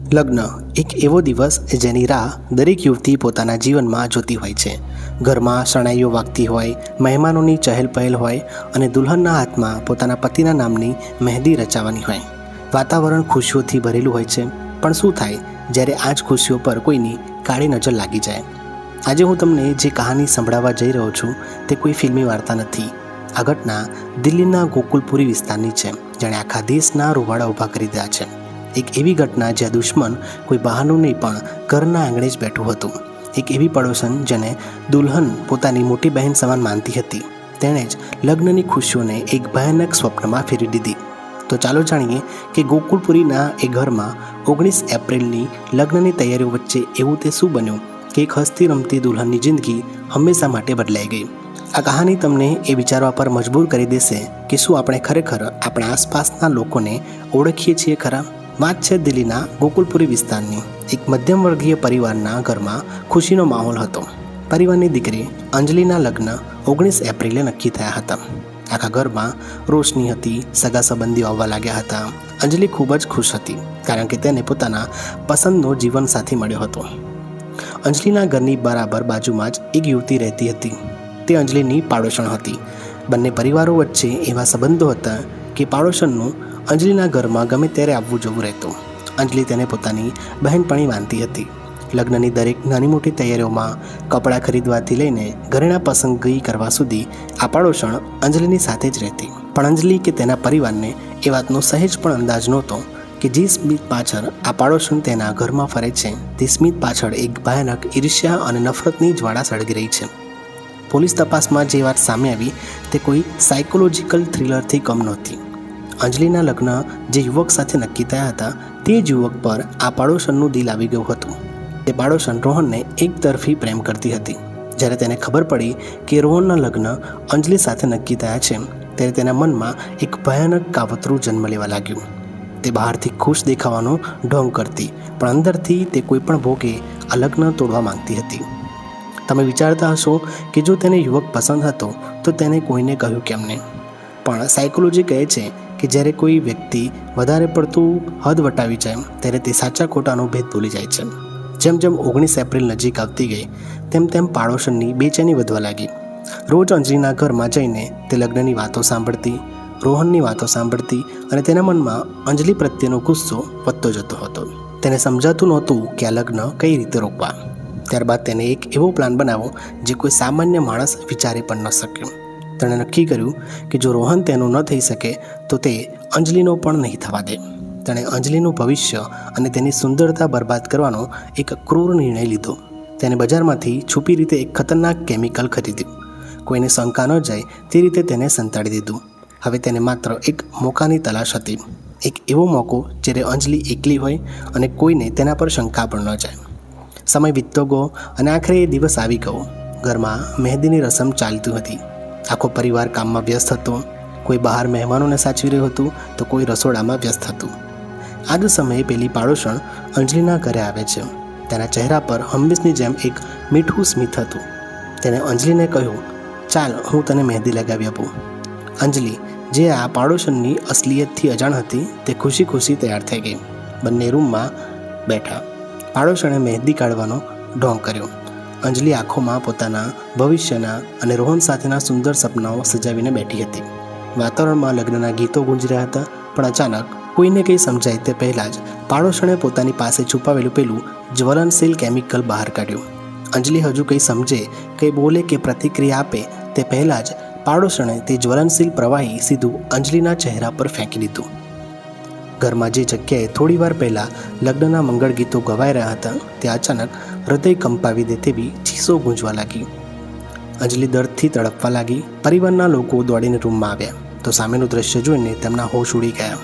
લગ્ન એક એવો દિવસ જેની રાહ દરેક યુવતી પોતાના જીવનમાં જોતી હોય છે. ઘરમાં શરણાઈઓ વાગતી હોય, મહેમાનોની ચહેલ પહેલ હોય અને દુલ્હનના હાથમાં પોતાના પતિના નામની મહેંદી રચાવાની હોય. વાતાવરણ ખુશીઓથી ભરેલું હોય છે. પણ શું થાય જ્યારે આ જ ખુશીઓ પર કોઈની કાળી નજર લાગી જાય? આજે હું તમને જે કહાની સંભળાવવા જઈ રહ્યો છું તે કોઈ ફિલ્મી વાર્તા નથી. આ ઘટના દિલ્હીના ગોકુલપુરી વિસ્તારની છે, જેણે આખા દેશના રૂવાડા ઊભા કરી દીધા છે. એક એવી ઘટના જ્યાં દુશ્મન કોઈ બહારનું નહીં પણ ઘરના આંગણે જ બેઠું હતું. એક એવી પડોશન જેને દુલ્હન પોતાની મોટી બહેન સમાન માનતી હતી. તેણે જ લગ્નની ખુશીઓને એક ભયાનક સ્વપ્નમાં ફેરવી દીધી. તો ચાલો જાણીએ કે ગોકુલપુરીના એ ઘરમાં 19 એપ્રિલની લગ્નની તૈયારીઓ વચ્ચે એવું તે શું બન્યું કે એક હસતી રમતી દુલ્હનની જિંદગી હંમેશા માટે બદલાઈ ગઈ. આ કહાની તમને એ વિચારવા પર મજબૂર કરી દેશે કે શું આપણે ખરેખર આપણા આસપાસના લોકોને ઓળખીએ છીએ ખરા? વાત છે દિલ્હીના ગોકુલપુરી વિસ્તારની. એક મધ્યમ વર્ગીય પરિવારના ઘરમાં ખુશીનો માહોલ હતો. પરિવારની દીકરી અંજલિના લગ્ન 19 એપ્રિલે નક્કી થયા હતા. આખા ઘરમાં રોશની હતી, સગા સંબંધીઓ આવવા લાગ્યા હતા. અંજલિ ખૂબ જ ખુશ હતી, કારણ કે તેને પોતાના પસંદનો જીવનસાથી મળ્યો હતો. અંજલિના ઘરની બરાબર બાજુમાં જ એક યુવતી રહેતી હતી. તે અંજલિની પાડોશણ હતી. બંને પરિવારો વચ્ચે એવા સંબંધો હતા કે પાડોશણનું અંજલિના ઘરમાં ગમે ત્યારે આવવું જવું રહેતું. અંજલિ તેને પોતાની બહેનપણી માનતી હતી. લગ્નની દરેક નાની મોટી તૈયારીઓમાં કપડાં ખરીદવાથી લઈને ઘરેણાં પસંદગી કરવા સુધી આ પાડોશણ અંજલિની સાથે જ રહેતી. પણ અંજલિ કે તેના પરિવારને એ વાતનો સહેજ પણ અંદાજ નહોતો કે જે સ્મિત પાછળ આ પાડોશણ તેના ઘરમાં ફરે છે, તે સ્મિત પાછળ એક ભયાનક ઈર્ષ્યા અને નફરતની જ્વાળા સળગી રહી છે. પોલીસ તપાસમાં જે વાત સામે આવી તે કોઈ સાયકોલોજીકલ થ્રિલરથી કમ નહોતી. અંજલિના લગ્ન જે યુવક સાથે નક્કી થયા હતા તે જ યુવક પર આ પાડોશણનું દિલ આવી ગયું હતું. તે પાડોશણ રોહનને એક તરફી પ્રેમ કરતી હતી. જ્યારે તેને ખબર પડી કે રોહનના લગ્ન અંજલિ સાથે નક્કી થયા છે, ત્યારે તેના મનમાં એક ભયાનક કાવતરું જન્મ લેવા લાગ્યું. તે બહારથી ખુશ દેખાવાનો ઢોંગ કરતી, પણ અંદરથી તે કોઈ પણ ભોગે આ લગ્ન તોડવા માંગતી હતી. તમે વિચારતા હશો કે જો તેને યુવક પસંદ હતો તો તેને કોઈને કહ્યું કેમ નહીં? પણ સાયકોલોજી કહે છે કે જ્યારે કોઈ વ્યક્તિ વધારે પડતું હદ વટાવી જાય ત્યારે તે સાચા ખોટાનો ભેદ ભૂલી જાય છે. જેમ જેમ 19 એપ્રિલ નજીક આવતી ગઈ તેમ તેમ પાડોશણની બેચેની વધવા લાગી. રોજ અંજલિના ઘરમાં જઈને તે લગ્નની વાતો સાંભળતી, રોહનની વાતો સાંભળતી અને તેના મનમાં અંજલિ પ્રત્યેનો ગુસ્સો વધતો જતો હતો. તેને સમજાતું નહોતું કે આ લગ્ન કઈ રીતે રોકવા. ત્યારબાદ તેને એક એવો પ્લાન બનાવ્યો જે કોઈ સામાન્ય માણસ વિચારી પણ ન શક્યો. તેણે નક્કી કર્યું કે જો રોહન તેનું ન થઈ શકે તો તે અંજલિનો પણ નહીં થવા દે. તેણે અંજલિનું ભવિષ્ય અને તેની સુંદરતા બરબાદ કરવાનો એક ક્રૂર નિર્ણય લીધો. તેને બજારમાંથી છુપી રીતે એક ખતરનાક કેમિકલ ખરીદ્યું. કોઈને શંકા ન જાય તે રીતે તેને સંતાડી દીધું. હવે તેને માત્ર એક મોકાની તલાશ હતી. એક એવો મોકો જ્યારે અંજલિ એકલી હોય અને કોઈને તેના પર શંકા પણ ન જાય. સમય વીતતો ગયો અને આખરે એ દિવસ આવી ગયો. ઘરમાં મહેંદીની રસમ ચાલતી હતી. આખો પરિવાર કામમાં વ્યસ્ત હતો. કોઈ બહાર મહેમાનોને સાચવી રહ્યું હતું તો કોઈ રસોડામાં વ્યસ્ત હતું. આ જ સમયે પેલી પાડોશણ અંજલિના ઘરે આવે છે. તેના ચહેરા પર હંમેશની જેમ એક મીઠું સ્મિત હતું. તેણે અંજલિને કહ્યું, ચાલ હું તને મહેંદી લગાવી આપું. અંજલિ, જે આ પાડોશણની અસલિયતથી અજાણ હતી, તે ખુશી ખુશી તૈયાર થઈ ગઈ. બંને રૂમમાં બેઠા. પાડોશણે મહેંદી કાઢવાનો ઢોંગ કર્યો. અંજલિ આંખોમાં પોતાના ભવિષ્યના અને રોહન સાથેના સુંદર સપનાઓ સજાવીને બેઠી હતી. વાતાવરણમાં લગ્નના ગીતો ગુંજી રહ્યા હતા, પણ અચાનક કોઈને કંઈ સમજાય તે પહેલાં જ પાડોશણે પોતાની પાસે છુપાવેલું પેલું જ્વલનશીલ કેમિકલ બહાર કાઢ્યું. અંજલિ હજુ કંઈ સમજે, કંઈ બોલે કે પ્રતિક્રિયા આપે તે પહેલાં જ પાડોશણે તે જ્વલનશીલ પ્રવાહી સીધું અંજલિના ચહેરા પર ફેંકી દીધું. ઘરમાં જે જગ્યાએ થોડીવાર પહેલાં લગ્નના મંગળ ગીતો ગવાઈ રહ્યા હતા ત્યાં અચાનક હૃદય કંપાવી દે તેવી ચીસો ગૂંજવા લાગી. અંજલિ દર્દથી તડપવા લાગી. પરિવારના લોકો દોડીને રૂમમાં આવ્યા તો સામેનું દ્રશ્ય જોઈને તેમના હોશ ઉડી ગયા.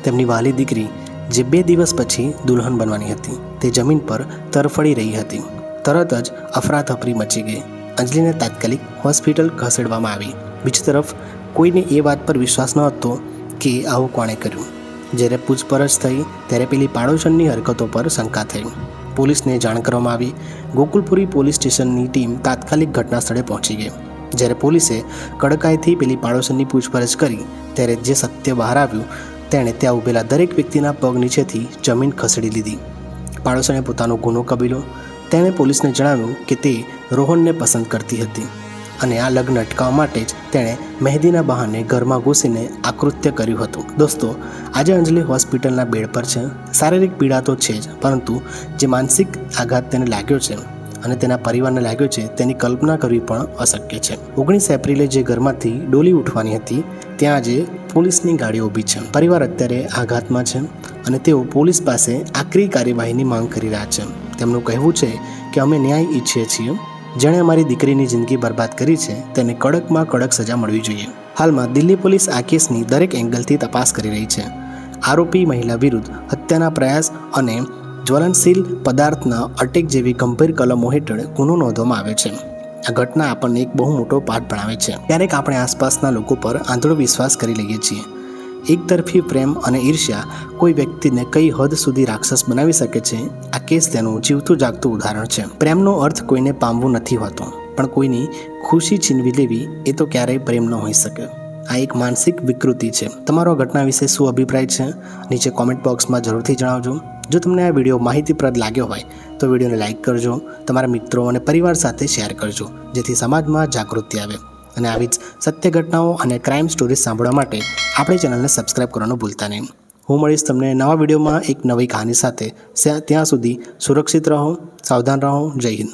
તેમની વહાલી દીકરી, જે 2 દિવસ પછી દુલ્હન બનવાની હતી, તે જમીન પર તરફડી રહી હતી. તરત જ અફરાતફરી મચી ગઈ. અંજલિને તાત્કાલિક હોસ્પિટલ ખસેડવામાં આવી. બીજી તરફ કોઈને એ વાત પર વિશ્વાસ ન હતો કે આવું કોણે કર્યું. જ્યારે પૂછપરછ થઈ ત્યારે પેલી પાડોશણની હરકતો પર શંકા થઈ. પોલીસને જાણ કરવામાં આવી. ગોકુલપુરી પોલીસ સ્ટેશનની ટીમ તાત્કાલિક ઘટના સ્થળે પહોંચી ગઈ. જ્યારે પોલીસે કડકાઈથી પેલી પાડોશણની પૂછપરછ કરી ત્યારે જે સત્ય બહાર આવ્યું તેણે ત્યાં ઊભેલા દરેક વ્યક્તિના પગ નીચેથી જમીન ખસેડી લીધી. પાડોશીને પોતાનો ગુનો કબીલો. તેણે પોલીસને જણાવ્યું કે તે રોહનને પસંદ કરતી હતી અને આ લગ્ન અટકાવવા માટે જ તેણે મહેંદીના બહાને ઘરમાં ઘૂસીને આ કૃત્ય કર્યું હતું. દોસ્તો, આજે અંજલિ હોસ્પિટલના બેડ પર છે. શારીરિક પીડા તો છે જ, પરંતુ જે માનસિક આઘાત તેને લાગ્યો છે અને તેના પરિવારને લાગ્યો છે તેની કલ્પના કરવી પણ અશક્ય છે. 19 એપ્રિલે જે ઘરમાંથી ડોલી ઉઠવાની હતી ત્યાં આજે પોલીસની ગાડી ઊભી છે. પરિવાર અત્યારે આઘાતમાં છે અને તેઓ પોલીસ પાસે આકરી કાર્યવાહીની માંગ કરી રહ્યા છે. તેમનું કહેવું છે કે અમે ન્યાય ઈચ્છીએ છીએ. જેણે અમારી દીકરીની જિંદગી બરબાદ કરી છે તેને કડકમાં કડક સજા મળવી જોઈએ. હાલમાં દિલ્હી પોલીસ આ કેસની દરેક એંગલથી તપાસ કરી રહી છે. આરોપી મહિલા વિરુદ્ધ હત્યાના પ્રયાસ અને જ્વલનશીલ પદાર્થના અટેક જેવી ગંભીર કલમો હેઠળ ગુનો નોંધવામાં આવ્યો છે. આ ઘટના આપણને એક બહુ મોટો પાઠ ભણાવે છે. ક્યારેક આપણે આસપાસના લોકો પર આંધળો વિશ્વાસ કરી લઈએ છીએ. એકતરફી પ્રેમ અને ઈર્ષ્યા કોઈ વ્યક્તિને કઈ હદ સુધી રાક્ષસ બનાવી શકે છે. આ કેસ તેનું જીવતું જાગતું ઉદાહરણ છે. પ્રેમનો અર્થ કોઈને પામવું નથી હોતો, પણ કોઈની ખુશી છીનવી લેવી એ તો ક્યારેય પ્રેમ ન હોઈ શકે. આ એક માનસિક વિકૃતિ છે. તમારો આ ઘટના વિશે શું અભિપ્રાય છે? નીચે કોમેન્ટ બોક્સમાં જરૂરથી જણાવજો. જો તમને આ વિડીયો માહિતીપ્રદ લાગ્યો હોય તો વિડીયોને લાઇક કરજો, તમારા મિત્રો અને પરિવાર સાથે શેર કરજો, જેથી સમાજમાં જાગૃતિ આવે. અને આવી જ સત્ય ઘટનાઓ અને ક્રાઇમ સ્ટોરીઝ સાંભળવા માટે આપણી ચેનલને સબસ્ક્રાઇબ કરવાનું ભૂલતા નહીં. હું મળીશ તમને નવા વિડીયોમાં એક નવી કહાની સાથે. ત્યાં સુધી સુરક્ષિત રહો, સાવધાન રહો. જય હિન્દ.